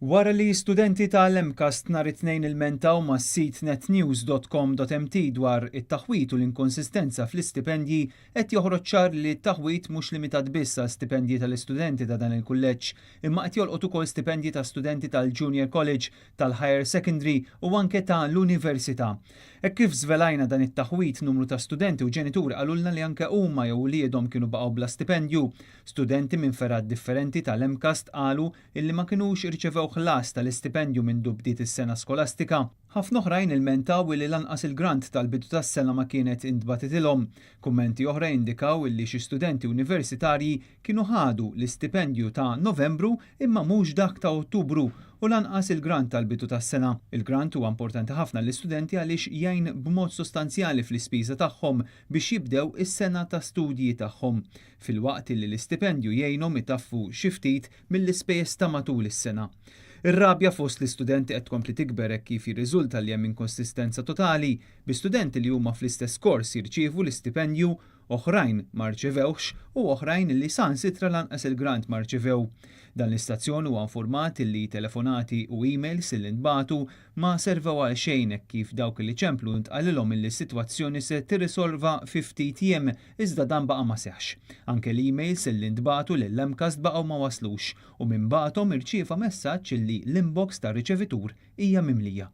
Wara li studenti tal-MCAST nhar it-tnejn ilmentaw mas-sit netnews.com.mt dwar it-taħwit u l-inkonsistenza fl-istipendji qed joħroġ ċar li t-taħwit mhux limitat biss għal stipendji tal-istudenti ta' dan il-kulleġġ, imma qed jolqot ukoll stipendji ta' studenti tal-Junior College, tal-Higher Secondary u anke ta' l-Università. Hekk kif żvelajna dan it-taħwit numru ta' studenti u ġenituri qalulna li anke huma jew wliedhom kienu baqgħu bla stipendju. Studenti minn ferat differenti tal-MCAST qalu illi ma kinux irċevew ħlas tal-istipendju minn bdiet is-sena skolastika. Ħafna oħrajn ilmentaw li lanqas il-grant tal-bidu tas-sena ma kienet intbatitilhom. Kummenti oħra indikaw illi xi studenti universitarji kienu ħadu l-istipendju ta' Novembru imma mhux dak ta' Ottubru u lanqas il-grant tal-bidu tas-sena. Il-grant huwa importanti ħafna l-istudenti għaliex jgħin b'mod sostanzjali fl-ispiża tagħhom biex jibdew is-sena ta' studji tagħhom, filwaqt li l-istipendju jgħinhom itaffu xi ftit mill-ispejjeż ta' matul is-sena. Ir-rabja fost l-istudenti qed tkompli tikber hekk kif jirriżulta li hemm inkonsistenza totali bi studenti li huma fl-istess kors jirċievu l-istipendju, oħrajn ma rċevewx u oħrajn li sansitra lanqas il-grant ma rċevew. Dan l-istazzjon huwa infurmat li telefonati u emails li ntbagħtu ma servew għal xejn hekk kif dawk li ċemplu ntqalilhom li s-sitwazzjoni se tirrisolva fi ftit ijiem iżda dan baqa' ma seħħx. Anke l-emails li ntbagħtu lill-MCAST baqgħu ma waslux u minn bagħthom irċieva messaġġ li l-inbox tar-riċevitur hija mimlija.